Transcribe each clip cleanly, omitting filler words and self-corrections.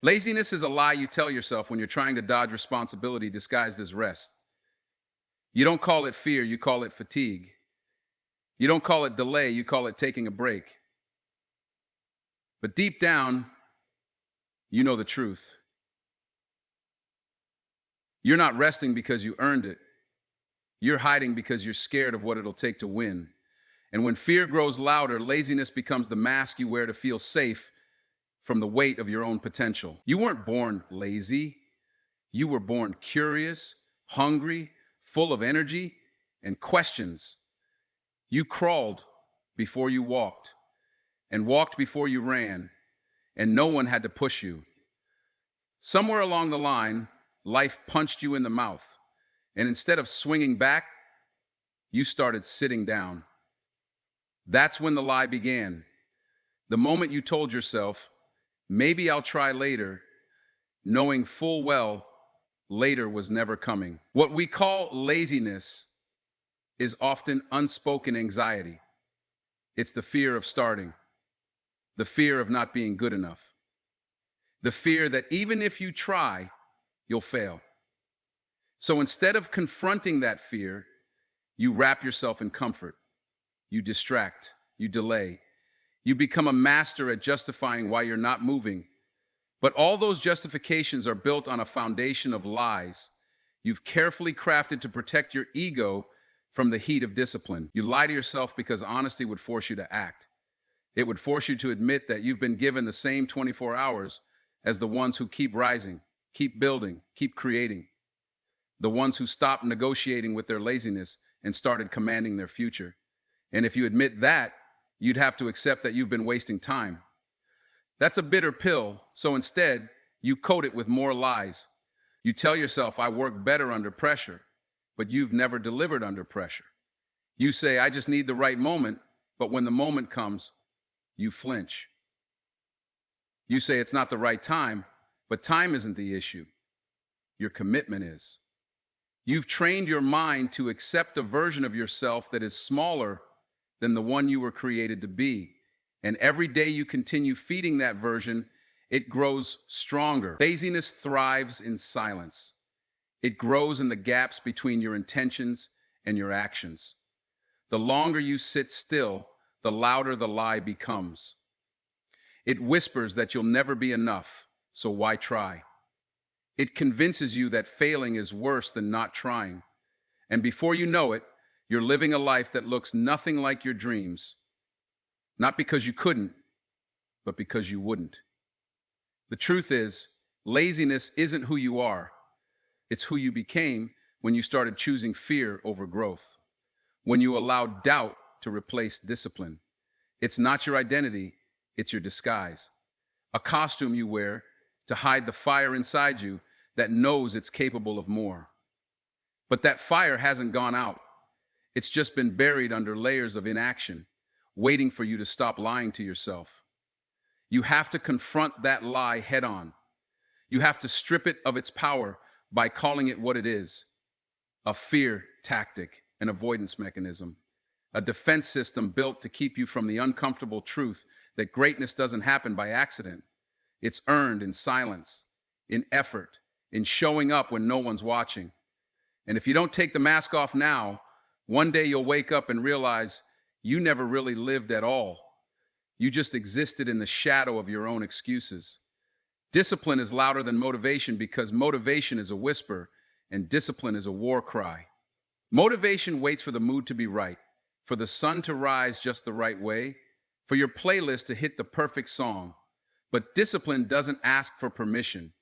Laziness is a lie you tell yourself when you're trying to dodge responsibility disguised as rest. You don't call it fear, you call it fatigue. You don't call it delay, you call it taking a break. But deep down, you know the truth. You're not resting because you earned it. You're hiding because you're scared of what it'll take to win. And when fear grows louder, laziness becomes the mask you wear to feel safe from the weight of your own potential. You weren't born lazy. You were born curious, hungry, full of energy and questions. You crawled before you walked, and walked before you ran, and no one had to push you. Somewhere along the line, life punched you in the mouth, and instead of swinging back, you started sitting down. That's when the lie began. The moment you told yourself, maybe I'll try later, knowing full well later was never coming. What we call laziness is often unspoken anxiety. It's the fear of starting, the fear of not being good enough, the fear that even if you try, you'll fail. So instead of confronting that fear, you wrap yourself in comfort. You distract, you delay. You become a master at justifying why you're not moving. But all those justifications are built on a foundation of lies you've carefully crafted to protect your ego from the heat of discipline. You lie to yourself because honesty would force you to act. It would force you to admit that you've been given the same 24 hours as the ones who keep rising, keep building, keep creating. The ones who stopped negotiating with their laziness and started commanding their future. And if you admit that, you'd have to accept that you've been wasting time. That's a bitter pill, so instead, you coat it with more lies. You tell yourself, I work better under pressure, but you've never delivered under pressure. You say, I just need the right moment, but when the moment comes, you flinch. You say it's not the right time, but time isn't the issue. Your commitment is. You've trained your mind to accept a version of yourself that is smaller than the one you were created to be. And every day you continue feeding that version, it grows stronger. Laziness thrives in silence. It grows in the gaps between your intentions and your actions. The longer you sit still, the louder the lie becomes. It whispers that you'll never be enough, so why try? It convinces you that failing is worse than not trying. And before you know it, you're living a life that looks nothing like your dreams. Not because you couldn't, but because you wouldn't. The truth is, laziness isn't who you are. It's who you became when you started choosing fear over growth. When you allowed doubt to replace discipline. It's not your identity, it's your disguise. A costume you wear to hide the fire inside you that knows it's capable of more. But that fire hasn't gone out. It's just been buried under layers of inaction, waiting for you to stop lying to yourself. You have to confront that lie head on. You have to strip it of its power by calling it what it is: a fear tactic, an avoidance mechanism, a defense system built to keep you from the uncomfortable truth that greatness doesn't happen by accident. It's earned in silence, in effort, in showing up when no one's watching. And if you don't take the mask off now, one day you'll wake up and realize you never really lived at all. You just existed in the shadow of your own excuses. Discipline is louder than motivation because motivation is a whisper and discipline is a war cry. Motivation waits for the mood to be right, for the sun to rise just the right way, for your playlist to hit the perfect song. But discipline doesn't ask for permission.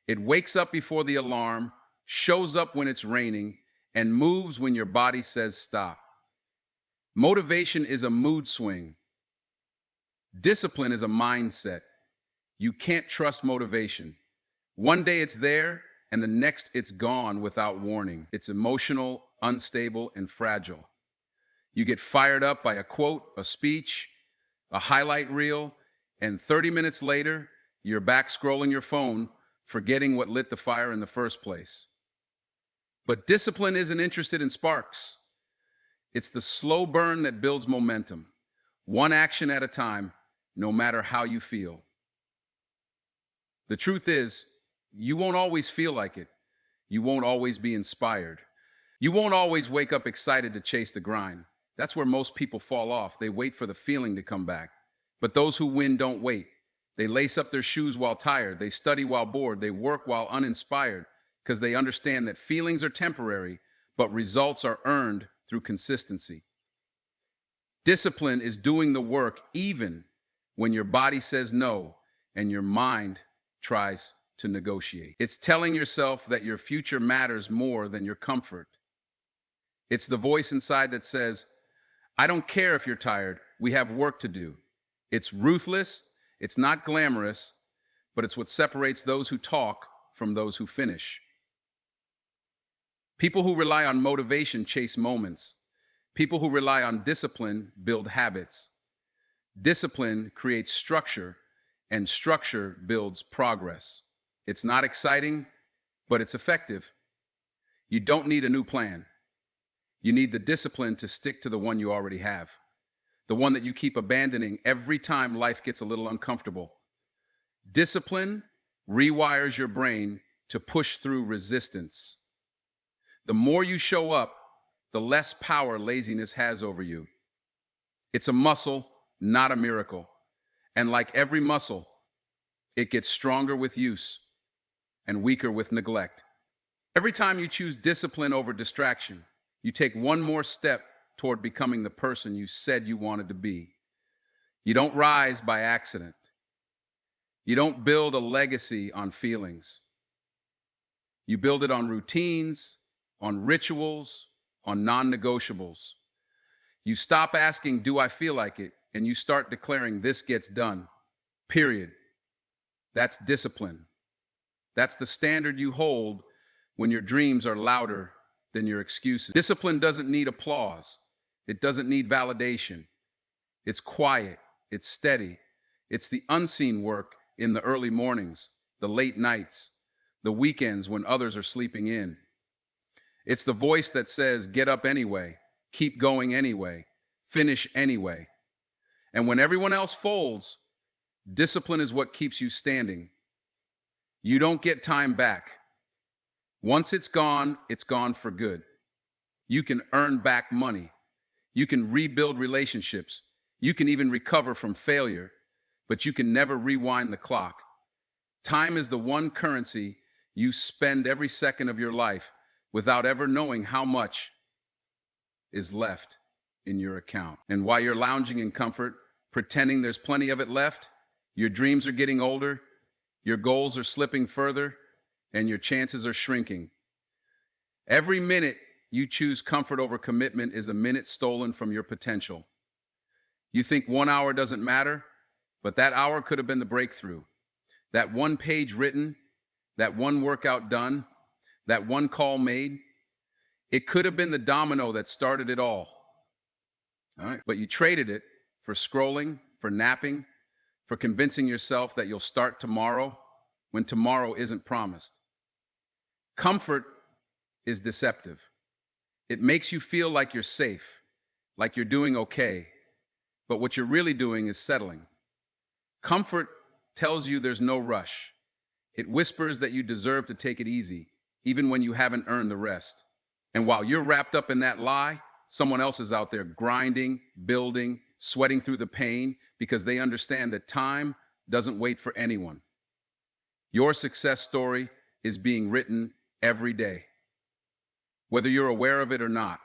It wakes up before the alarm, shows up when it's raining, and moves when your body says stop. Motivation is a mood swing. Discipline is a mindset. You can't trust motivation. One day it's there, and the next it's gone without warning. It's emotional, unstable, and fragile. You get fired up by a quote, a speech, a highlight reel, and 30 minutes later, you're back scrolling your phone, forgetting what lit the fire in the first place. But discipline isn't interested in sparks. It's the slow burn that builds momentum, one action at a time, no matter how you feel. The truth is, you won't always feel like it. You won't always be inspired. You won't always wake up excited to chase the grind. That's where most people fall off. They wait for the feeling to come back. But those who win don't wait. They lace up their shoes while tired. They study while bored. They work while uninspired because they understand that feelings are temporary, but results are earned through consistency. Discipline is doing the work even when your body says no and your mind tries to negotiate. It's telling yourself that your future matters more than your comfort. It's the voice inside that says, I don't care if you're tired, we have work to do. It's ruthless, it's not glamorous, but it's what separates those who talk from those who finish. People who rely on motivation chase moments. People who rely on discipline build habits. Discipline creates structure, and structure builds progress. It's not exciting, but it's effective. You don't need a new plan. You need the discipline to stick to the one you already have, the one that you keep abandoning every time life gets a little uncomfortable. Discipline rewires your brain to push through resistance. The more you show up, the less power laziness has over you. It's a muscle, not a miracle. And like every muscle, it gets stronger with use and weaker with neglect. Every time you choose discipline over distraction, you take one more step toward becoming the person you said you wanted to be. You don't rise by accident. You don't build a legacy on feelings. You build it on routines, on rituals, on non-negotiables. You stop asking, do I feel like it? And you start declaring, this gets done. Period. That's discipline. That's the standard you hold when your dreams are louder than your excuses. Discipline doesn't need applause. It doesn't need validation. It's quiet. It's steady. It's the unseen work in the early mornings, the late nights, the weekends when others are sleeping in. It's the voice that says, get up anyway, keep going anyway, finish anyway. And when everyone else folds, discipline is what keeps you standing. You don't get time back. Once it's gone for good. You can earn back money. You can rebuild relationships. You can even recover from failure, but you can never rewind the clock. Time is the one currency you spend every second of your life without ever knowing how much is left in your account. And while you're lounging in comfort, pretending there's plenty of it left, your dreams are getting older, your goals are slipping further, and your chances are shrinking. Every minute you choose comfort over commitment is a minute stolen from your potential. You think 1 hour doesn't matter, but that hour could have been the breakthrough. That one page written, that one workout done, that one call made, it could have been the domino that started it all. All right, but you traded it for scrolling, for napping, for convincing yourself that you'll start tomorrow when tomorrow isn't promised. Comfort is deceptive. It makes you feel like you're safe, like you're doing okay, but what you're really doing is settling. Comfort tells you there's no rush. It whispers that you deserve to take it easy, even when you haven't earned the rest. And while you're wrapped up in that lie, someone else is out there grinding, building, sweating through the pain because they understand that time doesn't wait for anyone. Your success story is being written every day, whether you're aware of it or not.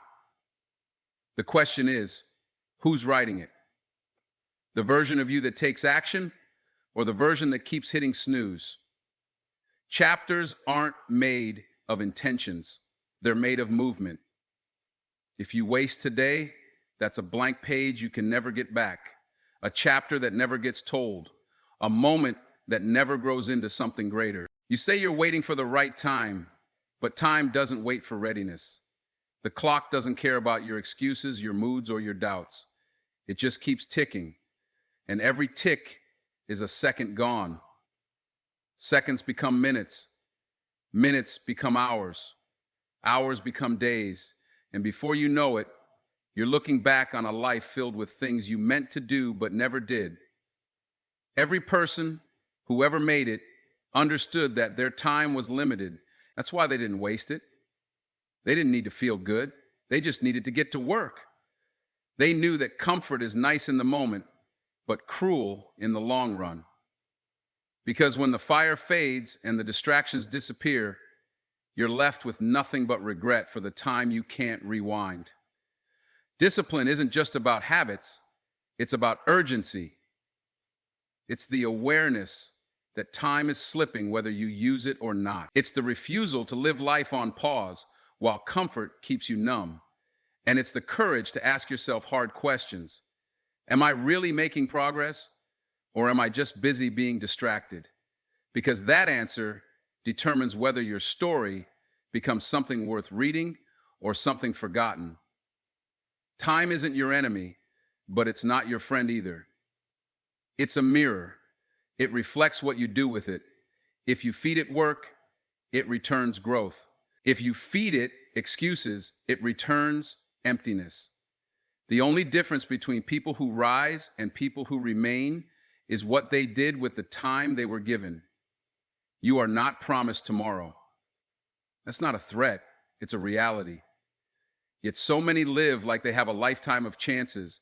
The question is, who's writing it? The version of you that takes action or the version that keeps hitting snooze? Chapters aren't made of intentions. They're made of movement. If you waste today, that's a blank page you can never get back, a chapter that never gets told, a moment that never grows into something greater. You say you're waiting for the right time, but time doesn't wait for readiness. The clock doesn't care about your excuses, your moods, or your doubts. It just keeps ticking, and every tick is a second gone. Seconds become minutes. Minutes become hours. Hours become days. And before you know it, you're looking back on a life filled with things you meant to do but never did. Every person who ever made it understood that their time was limited. That's why they didn't waste it. They didn't need to feel good. They just needed to get to work. They knew that comfort is nice in the moment, but cruel in the long run. Because when the fire fades and the distractions disappear, you're left with nothing but regret for the time you can't rewind. Discipline isn't just about habits, it's about urgency. It's the awareness that time is slipping whether you use it or not. It's the refusal to live life on pause while comfort keeps you numb. And it's the courage to ask yourself hard questions. Am I really making progress? Or am I just busy being distracted? Because that answer determines whether your story becomes something worth reading or something forgotten. Time isn't your enemy, but it's not your friend either. It's a mirror. It reflects what you do with it. If you feed it work, it returns growth. If you feed it excuses, it returns emptiness. The only difference between people who rise and people who remain is what they did with the time they were given. You are not promised tomorrow. That's not a threat, it's a reality. Yet so many live like they have a lifetime of chances,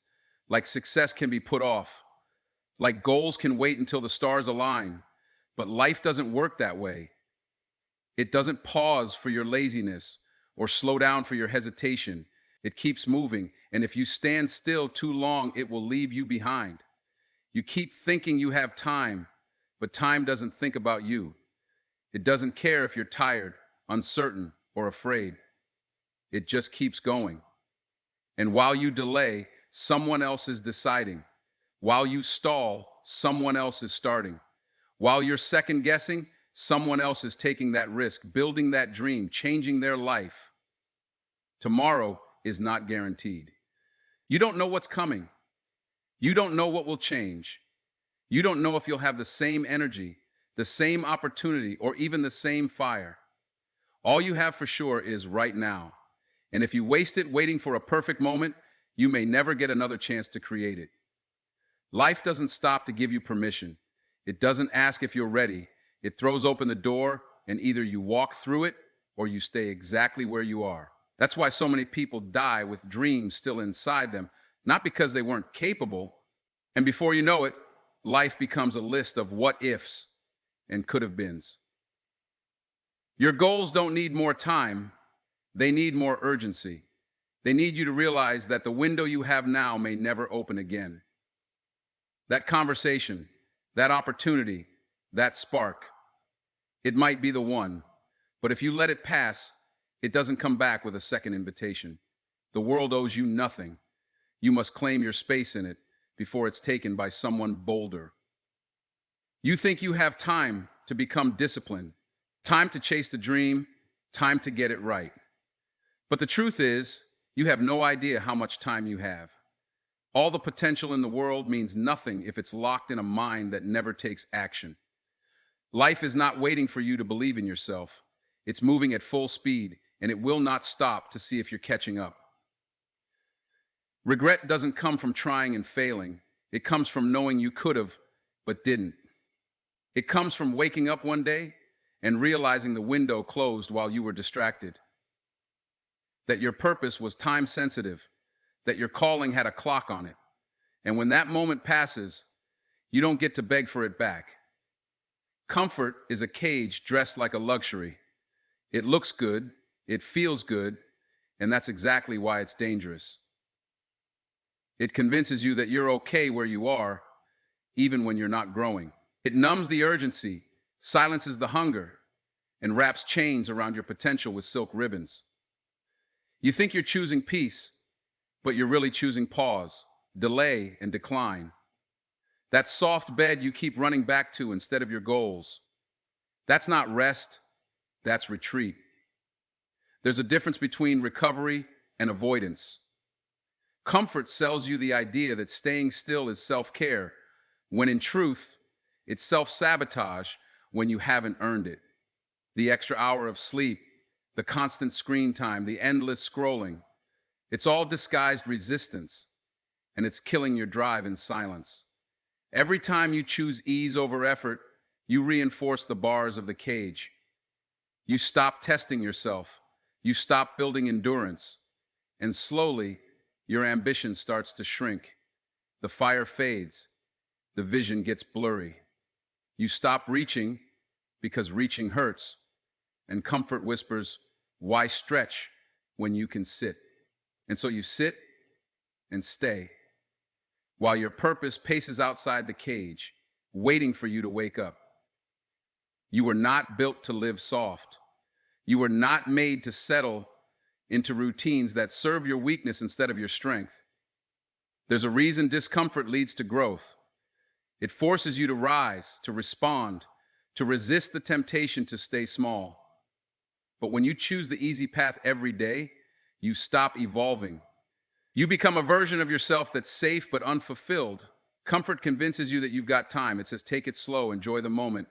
like success can be put off, like goals can wait until the stars align. But life doesn't work that way. It doesn't pause for your laziness or slow down for your hesitation. It keeps moving, and if you stand still too long, it will leave you behind. You keep thinking you have time, but time doesn't think about you. It doesn't care if you're tired, uncertain, or afraid. It just keeps going. And while you delay, someone else is deciding. While you stall, someone else is starting. While you're second guessing, someone else is taking that risk, building that dream, changing their life. Tomorrow is not guaranteed. You don't know what's coming. You don't know what will change. You don't know if you'll have the same energy, the same opportunity, or even the same fire. All you have for sure is right now. And if you waste it waiting for a perfect moment, you may never get another chance to create it. Life doesn't stop to give you permission. It doesn't ask if you're ready. It throws open the door, and either you walk through it or you stay exactly where you are. That's why so many people die with dreams still inside them, not because they weren't capable. And before you know it, life becomes a list of what ifs and could have beens. Your goals don't need more time, they need more urgency. They need you to realize that the window you have now may never open again. That conversation, that opportunity, that spark, it might be the one, but if you let it pass, it doesn't come back with a second invitation. The world owes you nothing. You must claim your space in it before it's taken by someone bolder. You think you have time to become disciplined, time to chase the dream, time to get it right. But the truth is, you have no idea how much time you have. All the potential in the world means nothing if it's locked in a mind that never takes action. Life is not waiting for you to believe in yourself. It's moving at full speed, and it will not stop to see if you're catching up. Regret doesn't come from trying and failing. It comes from knowing you could have, but didn't. It comes from waking up one day and realizing the window closed while you were distracted. That your purpose was time sensitive, that your calling had a clock on it. And when that moment passes, you don't get to beg for it back. Comfort is a cage dressed like a luxury. It looks good, it feels good, and that's exactly why it's dangerous. It convinces you that you're okay where you are, even when you're not growing. It numbs the urgency, silences the hunger, and wraps chains around your potential with silk ribbons. You think you're choosing peace, but you're really choosing pause, delay, and decline. That soft bed you keep running back to instead of your goals. That's not rest, that's retreat. There's a difference between recovery and avoidance. Comfort sells you the idea that staying still is self-care, when in truth, it's self-sabotage when you haven't earned it. The extra hour of sleep, the constant screen time, the endless scrolling, it's all disguised resistance, and it's killing your drive in silence. Every time you choose ease over effort, You reinforce the bars of the cage. You stop testing yourself. You stop building endurance. And slowly, your ambition starts to shrink. The fire fades. The vision gets blurry. You stop reaching because reaching hurts. And comfort whispers, why stretch when you can sit? And so you sit and stay while your purpose paces outside the cage, waiting for you to wake up. You were not built to live soft. You were not made to settle into routines that serve your weakness instead of your strength. There's a reason discomfort leads to growth. It forces you to rise, to respond, to resist the temptation to stay small. But when you choose the easy path every day, you stop evolving. You become a version of yourself that's safe but unfulfilled. Comfort convinces you that you've got time. It says, take it slow, enjoy the moment,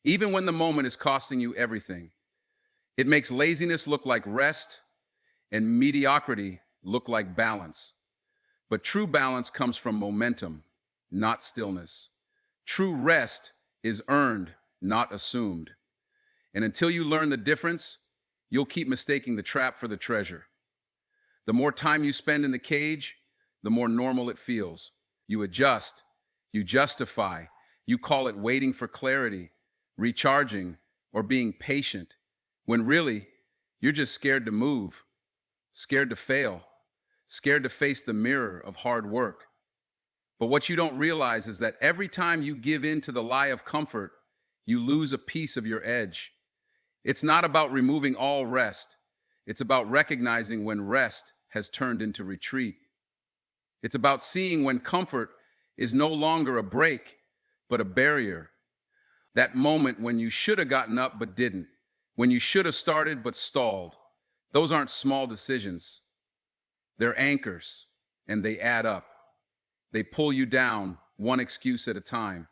even when the moment is costing you everything. It makes laziness look like rest and mediocrity look like balance. But true balance comes from momentum, not stillness. True rest is earned, not assumed. And until you learn the difference, you'll keep mistaking the trap for the treasure. The more time you spend in the cage, the more normal it feels. You adjust, you justify, you call it waiting for clarity, recharging, or being patient, when really, you're just scared to move, scared to fail, scared to face the mirror of hard work. But what you don't realize is that every time you give in to the lie of comfort, you lose a piece of your edge. It's not about removing all rest. It's about recognizing when rest has turned into retreat. It's about seeing when comfort is no longer a break, but a barrier. That moment when you should have gotten up but didn't, when you should have started but stalled. Those aren't small decisions. They're anchors, and they add up. They pull you down, one excuse at a time.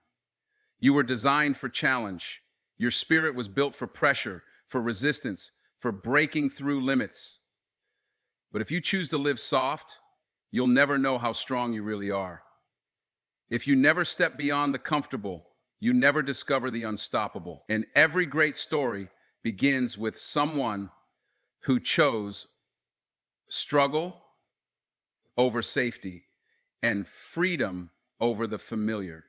You were designed for challenge. Your spirit was built for pressure, for resistance, for breaking through limits. But if you choose to live soft, you'll never know how strong you really are. If you never step beyond the comfortable, you never discover the unstoppable. And every great story begins with someone who chose struggle over safety and freedom over the familiar.